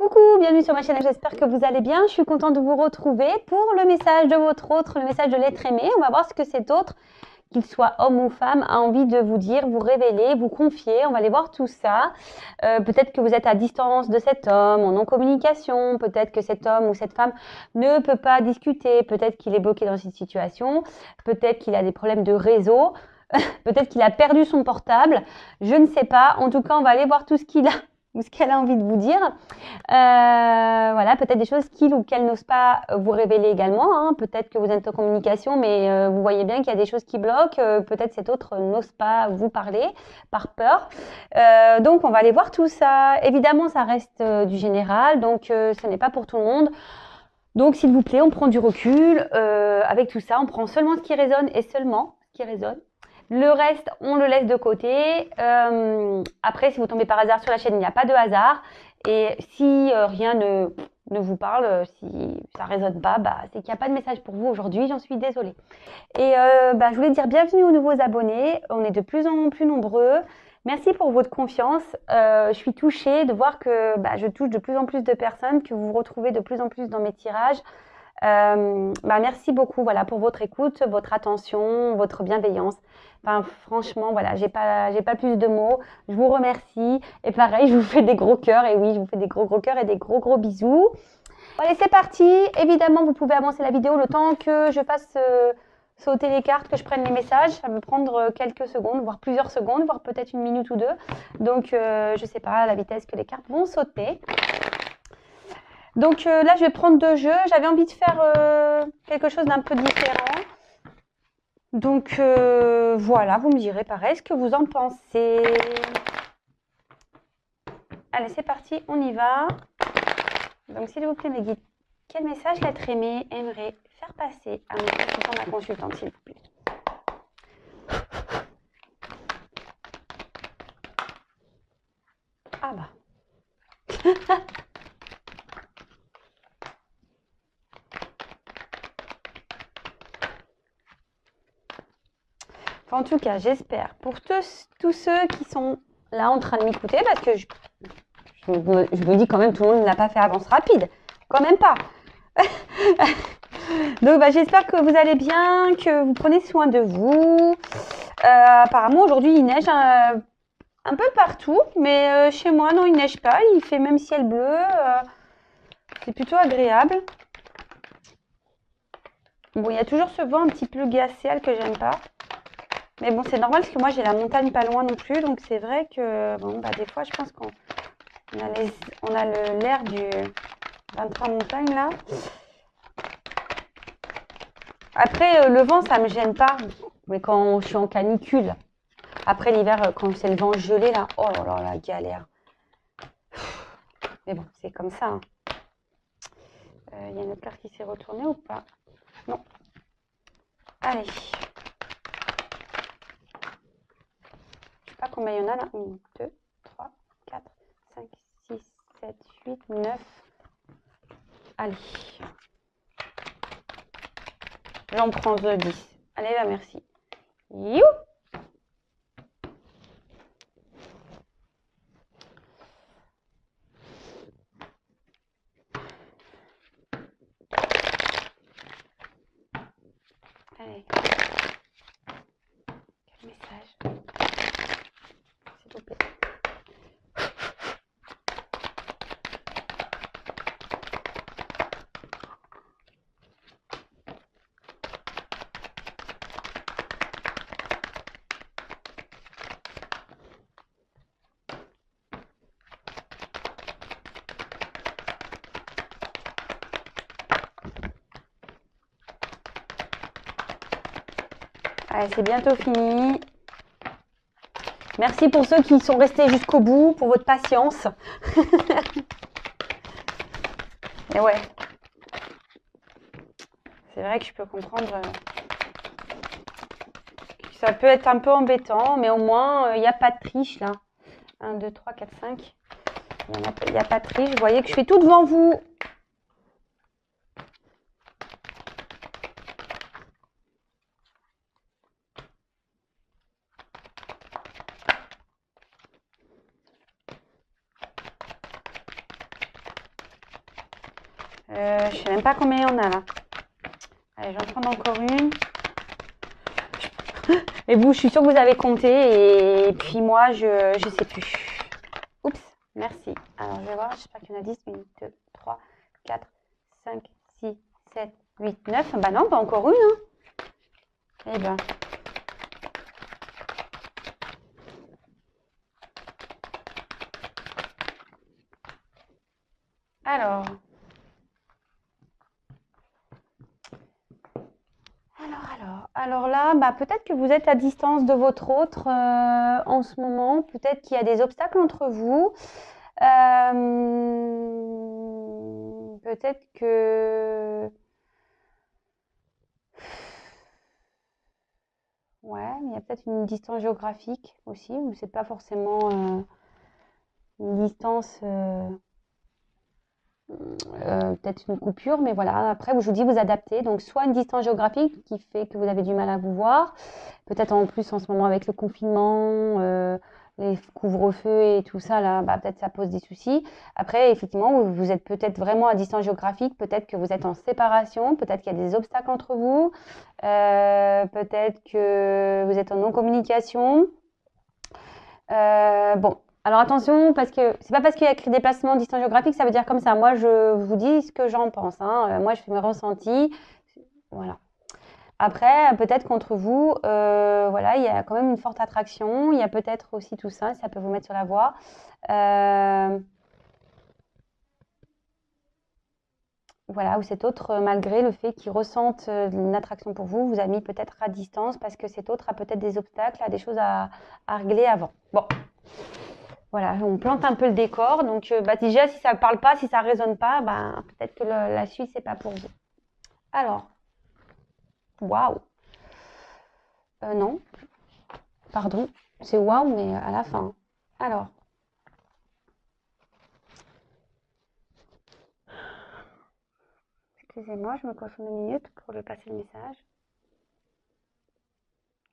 Coucou, bienvenue sur ma chaîne, j'espère que vous allez bien. Je suis contente de vous retrouver pour le message de votre autre, le message de l'être aimé. On va voir ce que cet autre, qu'il soit homme ou femme, a envie de vous dire, vous révéler, vous confier. On va aller voir tout ça. Peut-être que vous êtes à distance de cet homme, en non-communication. Peut-être que cet homme ou cette femme ne peut pas discuter. Peut-être qu'il est bloqué dans cette situation. Peut-être qu'il a des problèmes de réseau. Peut-être qu'il a perdu son portable. Je ne sais pas. En tout cas, on va aller voir tout ce qu'il a ou ce qu'elle a envie de vous dire. Voilà, peut-être des choses qu'il ou qu'elle n'ose pas vous révéler également. Hein. Peut-être que vous êtes en communication, mais vous voyez bien qu'il y a des choses qui bloquent. Peut-être cet autre n'ose pas vous parler par peur. Donc, on va aller voir tout ça. Évidemment, ça reste du général, donc ce n'est pas pour tout le monde. Donc, s'il vous plaît, on prend du recul. Avec tout ça, on prend seulement ce qui résonne et seulement ce qui résonne. Le reste, on le laisse de côté. Après, si vous tombez par hasard sur la chaîne, il n'y a pas de hasard. Et si rien ne vous parle, si ça ne résonne pas, c'est qu'il n'y a pas de message pour vous aujourd'hui. J'en suis désolée. Et je voulais dire bienvenue aux nouveaux abonnés. On est de plus en plus nombreux. Merci pour votre confiance. Je suis touchée de voir que je touche de plus en plus de personnes, que vous vous retrouvez de plus en plus dans mes tirages. Merci beaucoup pour votre écoute, votre attention, votre bienveillance. Enfin, franchement, voilà, j'ai pas plus de mots. Je vous remercie. Et pareil, je vous fais des gros cœurs. Et oui, je vous fais des gros cœurs et des gros bisous. Bon, allez, c'est parti. Évidemment, vous pouvez avancer la vidéo le temps que je fasse sauter les cartes, que je prenne les messages. Ça va me prendre quelques secondes, voire plusieurs secondes, voire peut-être une minute ou deux. Donc, je sais pas la vitesse que les cartes vont sauter. Donc là, je vais prendre deux jeux. J'avais envie de faire quelque chose d'un peu différent. Donc voilà, vous me direz pareil ce que vous en pensez. Allez, c'est parti, on y va. Donc s'il vous plaît, mes guides, quel message l'être aimé aimerait faire passer à mon consultant, ma consultante, s'il vous plaît? Ah bah. En tout cas, j'espère pour tous ceux qui sont là en train de m'écouter, parce que je me dis quand même, tout le monde n'a pas fait avance rapide. Quand même pas. Donc, j'espère que vous allez bien, que vous prenez soin de vous. Apparemment, aujourd'hui, il neige un peu partout, mais chez moi, non, il neige pas. Il fait même ciel bleu. C'est plutôt agréable. Bon, il y a toujours ce vent un petit peu glacial que j'aime pas. Mais bon, c'est normal parce que moi, j'ai la montagne pas loin non plus. Donc, c'est vrai que, des fois, je pense qu'on a l'air du 23 montagnes, là. Après, le vent, ça me gêne pas. Mais quand je suis en canicule, après l'hiver, quand c'est le vent gelé, là, oh là là, la galère. Mais bon, c'est comme ça. Hein. Y a une autre carte qui s'est retournée ou pas? Non. Allez. Pas combien il y en a là. 1, 2, 3, 4, 5, 6, 7, 8, 9. Allez. J'en prends 10. Allez là, merci. You. Allez. Quel message? S'il vous plaît. Allez, c'est bientôt fini. Merci pour ceux qui sont restés jusqu'au bout, pour votre patience. Et ouais. C'est vrai que je peux comprendre que ça peut être un peu embêtant, mais au moins, il n'y a pas de triche là. 1, 2, 3, 4, 5. Il n'y a pas de triche. Vous voyez que je fais tout devant vous. Je sais même pas combien il y en a là. Allez, je vais en prendre encore une. Et vous, je suis sûre que vous avez compté. Et puis moi, je sais plus. Oups, merci. Alors, je vais voir. J'espère qu'il y en a 10. 1, 2, 3, 4, 5, 6, 7, 8, 9. Bah non, pas encore une. Hein. Eh ben. Alors. Alors là, bah, peut-être que vous êtes à distance de votre autre en ce moment. Peut-être qu'il y a des obstacles entre vous. Peut-être que... Ouais, il y a peut-être une distance géographique aussi, ou c'est pas forcément une distance... peut-être une coupure, mais voilà. Après, je vous dis, vous adaptez. Donc, soit une distance géographique qui fait que vous avez du mal à vous voir, peut-être en plus en ce moment avec le confinement, les couvre-feux et tout ça, là, bah, peut-être ça pose des soucis. Après, effectivement, vous êtes peut-être vraiment à distance géographique, peut-être que vous êtes en séparation, peut-être qu'il y a des obstacles entre vous, peut-être que vous êtes en non-communication. Bon, alors attention, parce que c'est pas parce qu'il y a écrit déplacement, distance géographique, ça veut dire comme ça. Moi, je vous dis ce que j'en pense. Hein. Moi, je fais mes ressentis. Voilà. Après, peut-être qu'entre vous, voilà, il y a quand même une forte attraction. Il y a peut-être aussi tout ça, ça peut vous mettre sur la voie. Voilà, ou cet autre, malgré le fait qu'il ressente une attraction pour vous, vous a mis peut-être à distance parce que cet autre a peut-être des obstacles, a des choses à régler avant. Bon, voilà, on plante un peu le décor. Donc, bah, déjà, si ça ne parle pas, si ça ne résonne pas, bah, peut-être que la suite, c'est pas pour vous. Alors, waouh. Non, pardon, c'est waouh, mais à la fin. Alors, excusez-moi, je me concentre 2 minutes pour lui passer le message.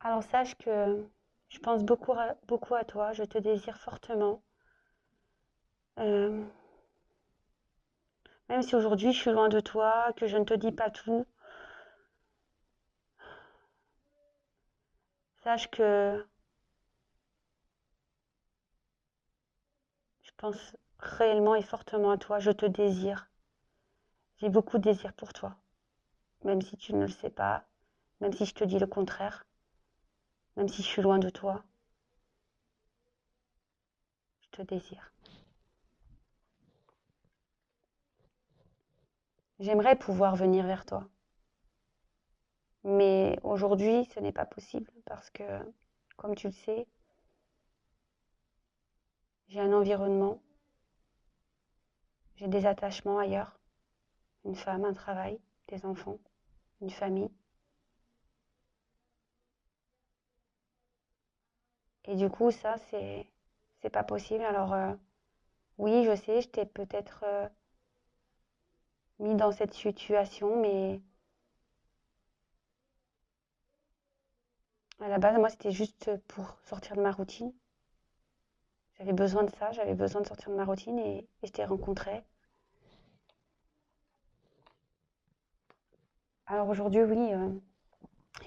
Alors, sache que je pense beaucoup à toi, je te désire fortement. Euh, Même si aujourd'hui je suis loin de toi, que je ne te dis pas tout, sache que je pense réellement et fortement à toi, je te désire. J'ai beaucoup de désir pour toi, même si tu ne le sais pas, même si je te dis le contraire, même si je suis loin de toi, je te désire. J'aimerais pouvoir venir vers toi, mais aujourd'hui ce n'est pas possible parce que, comme tu le sais, j'ai un environnement, j'ai des attachements ailleurs, une femme, un travail, des enfants, une famille. Et du coup, ça, c'est pas possible. Alors, oui, je sais, je t'ai peut-être mis dans cette situation, mais à la base, moi, c'était juste pour sortir de ma routine. J'avais besoin de ça, j'avais besoin de sortir de ma routine et je t'ai rencontré. Alors aujourd'hui, oui,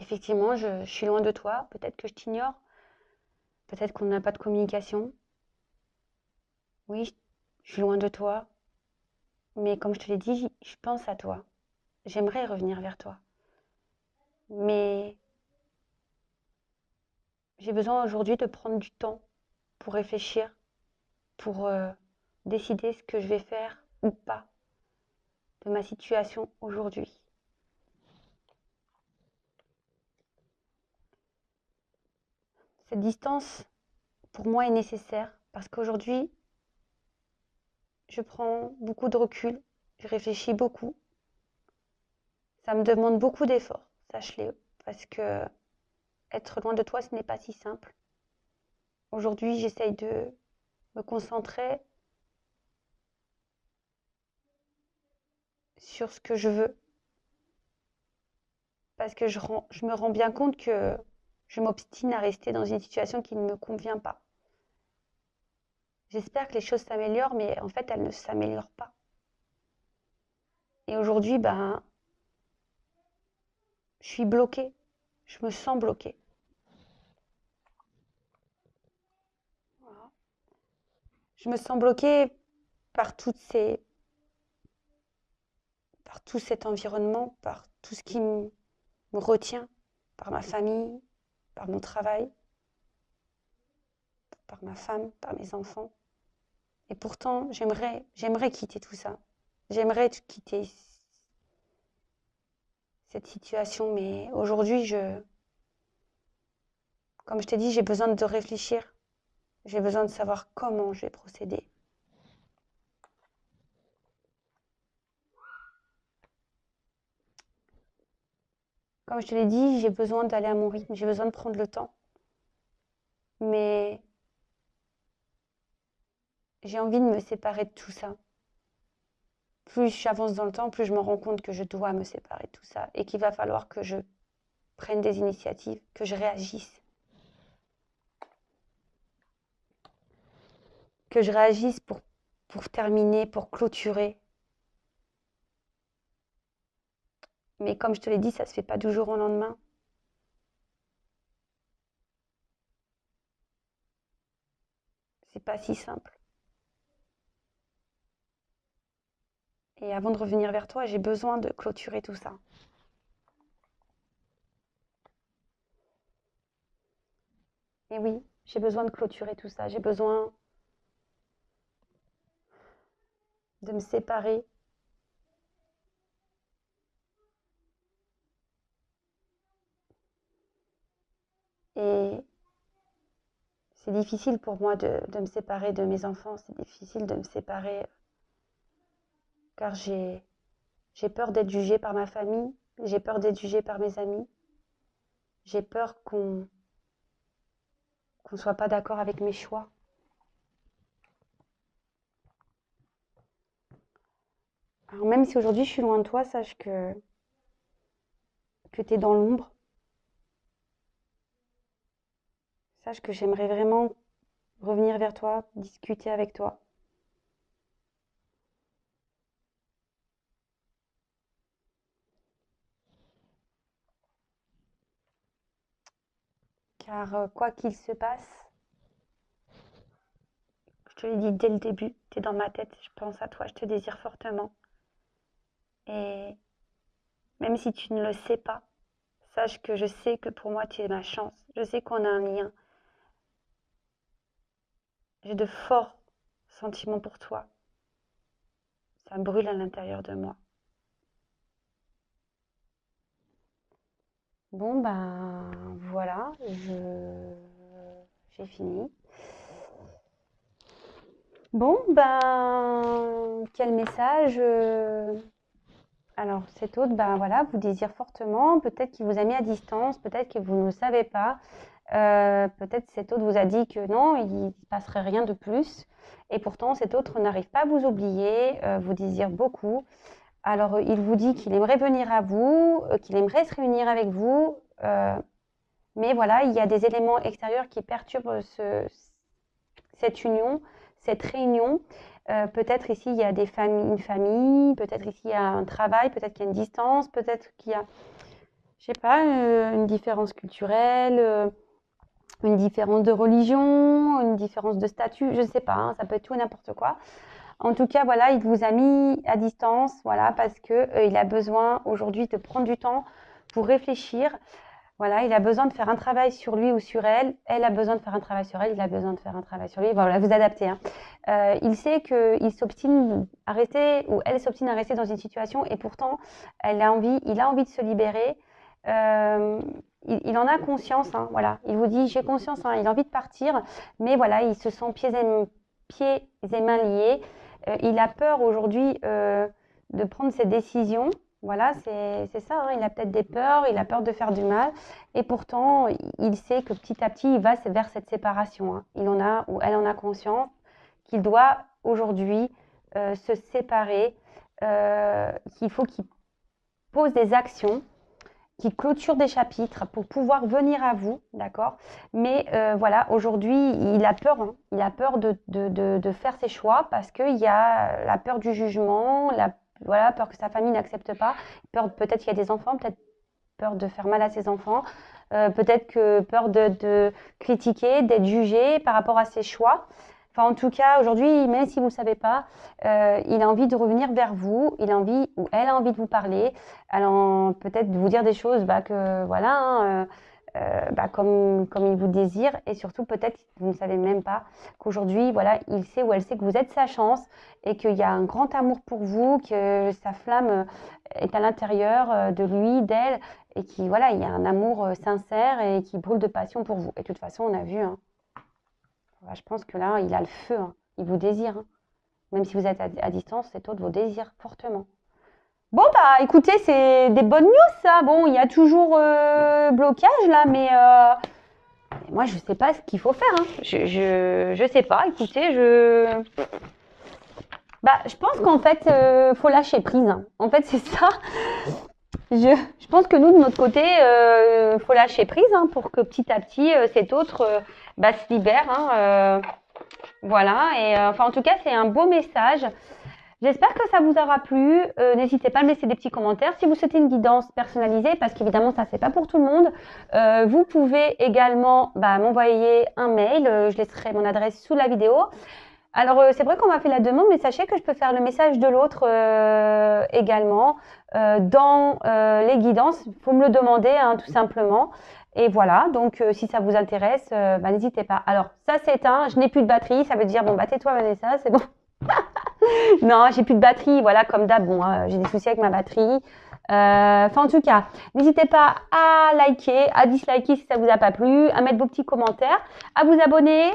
effectivement, je suis loin de toi. Peut-être que je t'ignore. Peut-être qu'on n'a pas de communication. Oui, je suis loin de toi. Mais comme je te l'ai dit, je pense à toi. J'aimerais revenir vers toi. Mais j'ai besoin aujourd'hui de prendre du temps pour réfléchir, pour décider ce que je vais faire ou pas de ma situation aujourd'hui. Cette distance, pour moi, est nécessaire parce qu'aujourd'hui, je prends beaucoup de recul, je réfléchis beaucoup. Ça me demande beaucoup d'efforts, sache-le, parce que être loin de toi, ce n'est pas si simple. Aujourd'hui, j'essaye de me concentrer sur ce que je veux parce que je me rends bien compte que je m'obstine à rester dans une situation qui ne me convient pas. J'espère que les choses s'améliorent, mais en fait, elles ne s'améliorent pas. Et aujourd'hui, ben, je suis bloquée. Je me sens bloquée. Voilà. Je me sens bloquée par par tout cet environnement, par tout ce qui me retient, par ma famille, par mon travail, par ma femme, par mes enfants. Et pourtant, j'aimerais quitter tout ça. J'aimerais quitter cette situation, mais aujourd'hui, comme je t'ai dit, j'ai besoin de réfléchir. J'ai besoin de savoir comment je vais procéder. Comme je te l'ai dit, j'ai besoin d'aller à mon rythme, j'ai besoin de prendre le temps. Mais j'ai envie de me séparer de tout ça. Plus j'avance dans le temps, plus je me rends compte que je dois me séparer de tout ça et qu'il va falloir que je prenne des initiatives, que je réagisse. Que je réagisse pour terminer, pour clôturer. Mais comme je te l'ai dit, ça ne se fait pas du jour au lendemain. C'est pas si simple. Et avant de revenir vers toi, j'ai besoin de clôturer tout ça. Et oui, j'ai besoin de clôturer tout ça. J'ai besoin de me séparer. Et c'est difficile pour moi de me séparer de mes enfants. C'est difficile de me séparer car j'ai peur d'être jugée par ma famille. J'ai peur d'être jugée par mes amis. J'ai peur qu'on ne soit pas d'accord avec mes choix. Alors même si aujourd'hui je suis loin de toi, sache que tu es dans l'ombre. Sache que j'aimerais vraiment revenir vers toi, discuter avec toi. Car quoi qu'il se passe, je te l'ai dit dès le début, tu es dans ma tête, je pense à toi, je te désire fortement. Et même si tu ne le sais pas, sache que je sais que pour moi tu es ma chance. Je sais qu'on a un lien. J'ai de forts sentiments pour toi. Ça brûle à l'intérieur de moi. Bon ben voilà, j'ai fini. Bon ben quel message alors cet autre, ben voilà, vous désire fortement, peut-être qu'il vous a mis à distance, peut-être que vous ne le savez pas, peut-être cet autre vous a dit que non, il ne passerait rien de plus, et pourtant cet autre n'arrive pas à vous oublier, vous désire beaucoup. Alors il vous dit qu'il aimerait venir à vous, qu'il aimerait se réunir avec vous, mais voilà, il y a des éléments extérieurs qui perturbent cette union, cette réunion. Peut-être ici il y a une famille, peut-être ici il y a un travail, peut-être qu'il y a une distance, peut-être qu'il y a, je sais pas, une différence culturelle, une différence de religion, une différence de statut, je ne sais pas, hein, ça peut être tout et n'importe quoi. En tout cas, voilà, il vous a mis à distance, voilà, parce que il a besoin aujourd'hui de prendre du temps pour réfléchir. Voilà, il a besoin de faire un travail sur lui ou sur elle. Elle a besoin de faire un travail sur elle. Il a besoin de faire un travail sur lui. Voilà, vous adaptez. Hein. Il sait qu'il s'obstine à rester ou elle s'obstine à rester dans une situation et pourtant, il a envie de se libérer. Il en a conscience. Hein, voilà, il vous dit j'ai conscience. Hein, il a envie de partir, mais voilà, il se sent pieds et mains liés. Il a peur aujourd'hui de prendre ses décisions. Voilà, c'est ça, hein. Il a peut-être des peurs, il a peur de faire du mal, et pourtant, il sait que petit à petit, il va vers cette séparation. Hein. Il en a, ou elle en a conscience, qu'il doit aujourd'hui se séparer, qu'il faut qu'il pose des actions, qu'il clôture des chapitres pour pouvoir venir à vous, d'accord? Mais voilà, aujourd'hui, il a peur, hein. Il a peur de faire ses choix parce qu'il y a la peur du jugement, voilà, peur que sa famille n'accepte pas, peur peut-être qu'il y a des enfants, peut-être peur de faire mal à ses enfants, peut-être que peur de critiquer, d'être jugé par rapport à ses choix. Enfin, en tout cas, aujourd'hui, même si vous ne le savez pas, il a envie de revenir vers vous, il a envie, ou elle a envie de vous parler, peut-être de vous dire des choses que voilà, hein, comme il vous désire, et surtout peut-être vous ne savez même pas qu'aujourd'hui, voilà, il sait ou elle sait que vous êtes sa chance et qu'il y a un grand amour pour vous, que sa flamme est à l'intérieur de lui, d'elle, et qu'il voilà, il y a un amour sincère et qui brûle de passion pour vous. Et de toute façon, on a vu, hein, je pense que là, il a le feu, hein, il vous désire, hein. Même si vous êtes à distance, cet autre vous désire fortement. Bon, bah écoutez, c'est des bonnes news ça. Bon, il y a toujours blocage là, mais moi je sais pas ce qu'il faut faire, hein. Je sais pas, écoutez, je pense qu'en fait, faut lâcher prise, hein. En fait, c'est ça. Je pense que nous, de notre côté, faut lâcher prise, hein, pour que petit à petit, cet autre se libère, hein, voilà. Et enfin, en tout cas, c'est un beau message. J'espère que ça vous aura plu. N'hésitez pas à me laisser des petits commentaires. Si vous souhaitez une guidance personnalisée, parce qu'évidemment, ça, c'est pas pour tout le monde, vous pouvez également m'envoyer un mail. Je laisserai mon adresse sous la vidéo. Alors, c'est vrai qu'on m'a fait la demande, mais sachez que je peux faire le message de l'autre également dans les guidances. Il faut me le demander, hein, tout simplement. Et voilà, donc si ça vous intéresse, n'hésitez pas. Alors, ça s'éteint, je n'ai plus de batterie. Ça veut dire, bon, tais-toi Vanessa, c'est bon. Non, j'ai plus de batterie, voilà, comme d'hab. Bon, j'ai des soucis avec ma batterie. Enfin, en tout cas, n'hésitez pas à liker, à disliker si ça vous a pas plu, à mettre vos petits commentaires, à vous abonner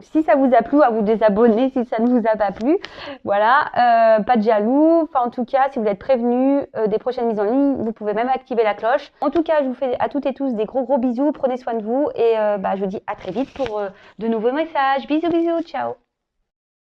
si ça vous a plu, à vous désabonner si ça ne vous a pas plu. Voilà, pas de jaloux. Enfin, en tout cas, si vous êtes prévenus des prochaines mises en ligne, vous pouvez même activer la cloche. En tout cas, je vous fais à toutes et tous des gros bisous. Prenez soin de vous et je vous dis à très vite pour de nouveaux messages. Bisous, bisous, ciao.